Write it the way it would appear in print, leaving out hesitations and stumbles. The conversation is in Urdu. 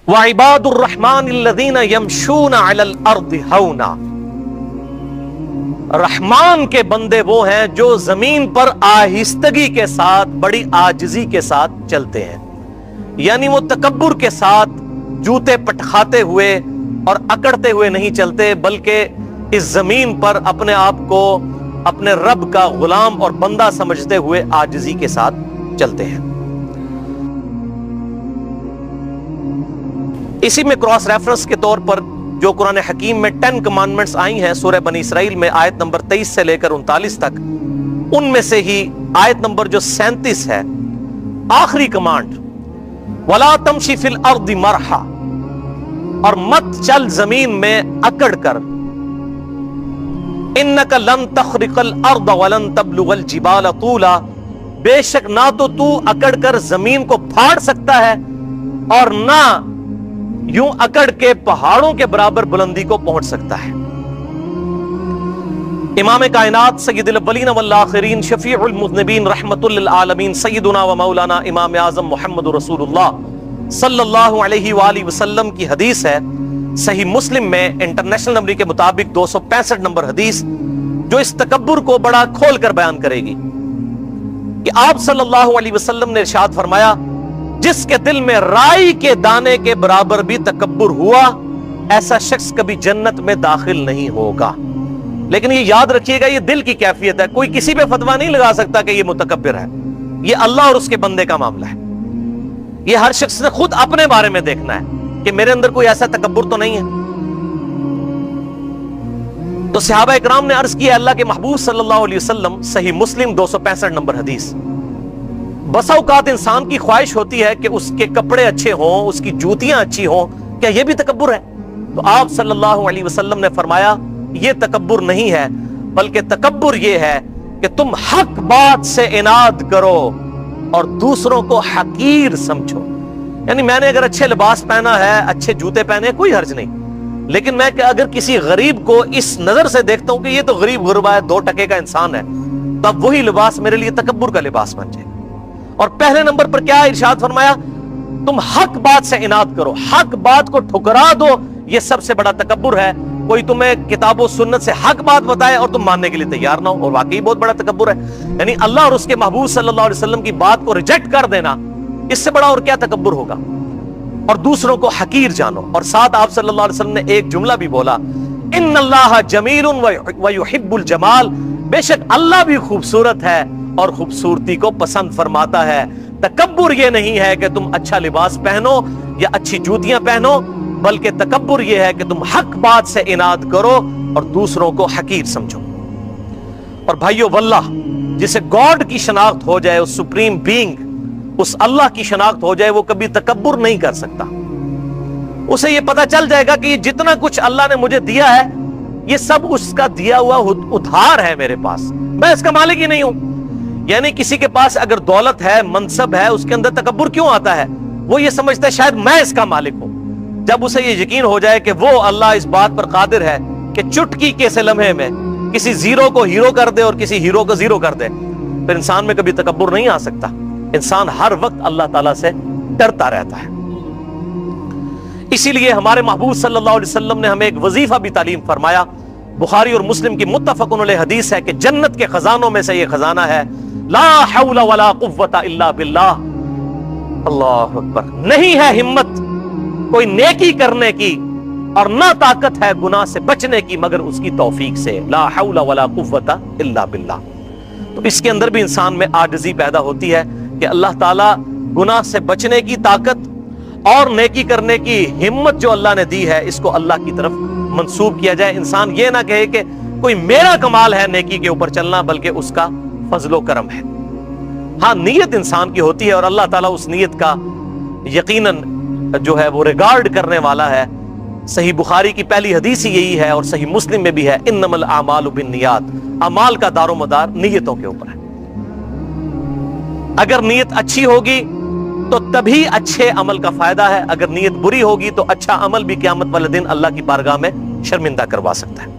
وَعِبَادُ الرَّحْمَنِ الَّذِينَ يَمْشُونَ عَلَى الْأَرْضِ هَوْنًا، رحمان کے بندے وہ ہیں جو زمین پر آہستگی کے ساتھ، بڑی عاجزی کے ساتھ چلتے ہیں. یعنی وہ تکبر کے ساتھ جوتے پٹخاتے ہوئے اور اکڑتے ہوئے نہیں چلتے، بلکہ اس زمین پر اپنے آپ کو اپنے رب کا غلام اور بندہ سمجھتے ہوئے عاجزی کے ساتھ چلتے ہیں. اسی میں کراس ریفرنس کے طور پر جو قرآن حکیم میں 10 کمانڈمنٹس آئی ہیں سورہ بنی اسرائیل میں آیت نمبر 23 سے لے کر 39 تک، ان میں سے ہی آیت نمبر جو 37 ہے، آخری کمانڈ وَلَا تَمْشِ فِي الْأَرْضِ مَرْحًا، اور مت چل زمین میں اکڑ کر، إِنَّكَ لَن تَخْرِقَ الْأَرْضَ وَلَن تَبْلُغَ الْجِبَالَ طُولًا، بے شک نہ تو اکڑ کر زمین کو پھاڑ سکتا ہے اور نہ یوں اکڑ کے پہاڑوں کے برابر بلندی کو پہنچ سکتا ہے. امام کائنات سید الاولین والآخرین شفیع المذنبین رحمت للعالمین سیدنا و مولانا امام اعظم محمد رسول اللہ صلی اللہ علیہ وآلہ وسلم کی حدیث ہے، صحیح مسلم میں انٹرنیشنل نمبر کے مطابق 265 نمبر حدیث، جو اس تکبر کو بڑا کھول کر بیان کرے گی کہ آپ صلی اللہ علیہ وسلم نے ارشاد فرمایا، جس کے دل میں رائی کے دانے کے برابر بھی تکبر ہوا، ایسا شخص کبھی جنت میں داخل نہیں ہوگا. لیکن یہ یاد رکھیے گا، یہ دل کی کیفیت ہے. کوئی کسی پہ فتویٰ نہیں لگا سکتا کہ یہ متکبر ہے. یہ اللہ اور اس کے بندے کا معاملہ ہے. یہ ہر شخص نے خود اپنے بارے میں دیکھنا ہے کہ میرے اندر کوئی ایسا تکبر تو نہیں ہے. تو صحابہ اکرام نے عرض کیا، اللہ کے محبوب صلی اللہ علیہ وسلم، صحیح مسلم 265 نمبر حدیث، بسا اوقات انسان کی خواہش ہوتی ہے کہ اس کے کپڑے اچھے ہوں، اس کی جوتیاں اچھی ہوں، کیا یہ بھی تکبر ہے؟ تو آپ صلی اللہ علیہ وسلم نے فرمایا، یہ تکبر نہیں ہے، بلکہ تکبر یہ ہے کہ تم حق بات سے عناد کرو اور دوسروں کو حقیر سمجھو. یعنی میں نے اگر اچھے لباس پہنا ہے، اچھے جوتے پہنے، کوئی حرج نہیں، لیکن میں کہ اگر کسی غریب کو اس نظر سے دیکھتا ہوں کہ یہ تو غریب غربا ہے، 2 ٹکے کا انسان ہے، تو اب وہی لباس میرے لیے تکبر کا لباس بن جائے. اور پہلے نمبر پر کیا ارشاد فرمایا؟ تم حق بات سے عناد کرو، حق بات کو ٹھکرا دو. یہ سب سے بڑا تکبر ہے. کوئی تمہیں کتاب و سنت سے حق بات بتائے اور تم ماننے کے لیے تیار نہ ہو، اور واقعی بہت بڑا تکبر ہے. یعنی اللہ اور اس کے محبوب صلی اللہ علیہ وسلم کی بات کو ریجیکٹ کر دینا، اس سے بڑا اور کیا تکبر ہوگا. اور دوسروں کو حقیر جانو. اور ساتھ آپ صلی اللہ علیہ وسلم نے ایک جملہ بھی بولا، ان اللہ جمیل ویحب الجمال، بے شک اللہ بھی خوبصورت ہے اور خوبصورتی کو پسند فرماتا ہے. تکبر یہ نہیں ہے کہ تم اچھا لباس پہنو یا اچھی جوتیاں پہنو، بلکہ تکبر یہ ہے کہ تم حق بات سے عناد کرو اور دوسروں کو حقیر سمجھو. اور بھائیو واللہ، جسے گاڈ کی شناخت ہو جائے، اس سپریم بینگ، اس اللہ کی شناخت ہو جائے، وہ کبھی تکبر نہیں کر سکتا. اسے یہ پتا چل جائے گا کہ یہ جتنا کچھ اللہ نے مجھے دیا ہے، یہ سب اس کا دیا ہوا ادھار ہے میرے پاس، میں اس کا مالک ہی نہیں ہوں. یعنی کسی کے پاس اگر دولت ہے، منصب ہے، اس کے اندر تکبر کیوں آتا ہے؟ وہ یہ سمجھتا ہے شاید میں اس کا مالک ہوں. جب اسے یہ یقین ہو جائے کہ وہ اللہ اس بات پر قادر ہے کہ چٹکی کے سے لمحے میں کسی زیرو کو ہیرو کر دے اور کسی ہیرو کو زیرو کر دے، پھر انسان میں کبھی تکبر نہیں آ سکتا. انسان ہر وقت اللہ تعالیٰ سے ڈرتا رہتا ہے. اسی لیے ہمارے محبوب صلی اللہ علیہ وسلم نے ہمیں ایک وظیفہ بھی تعلیم فرمایا. بخاری اور مسلم کی متفق علیہ حدیث ہے کہ جنت کے خزانوں میں سے یہ خزانہ ہے، لا حول ولا قوت الا باللہ. اللہ اکبر. نہیں ہے ہمت کوئی نیکی کرنے کی اور نہ طاقت ہے گناہ سے بچنے کی مگر اس کی توفیق سے. لا حول ولا قوت الا باللہ. تو اس کے اندر بھی انسان میں عاجزی پیدا ہوتی ہے کہ اللہ تعالیٰ گناہ سے بچنے کی طاقت اور نیکی کرنے کی ہمت جو اللہ نے دی ہے، اس کو اللہ کی طرف منسوب کیا جائے. انسان یہ نہ کہے کہ کوئی میرا کمال ہے نیکی کے اوپر چلنا، بلکہ اس کا فضل و کرم ہے. ہاں، نیت انسان کی ہوتی ہے اور اللہ تعالیٰ اس نیت کا یقیناً جو ہے وہ ریگارڈ کرنے والا ہے. صحیح بخاری کی پہلی حدیث ہی یہی ہے اور صحیح مسلم میں بھی ہے، انما الاعمال بالنیات. اعمال کا دار و مدار نیتوں کے اوپر ہے. اگر نیت اچھی ہوگی تو تبھی اچھے عمل کا فائدہ ہے، اگر نیت بری ہوگی تو اچھا عمل بھی قیامت والے دن اللہ کی بارگاہ میں شرمندہ کروا سکتا ہے.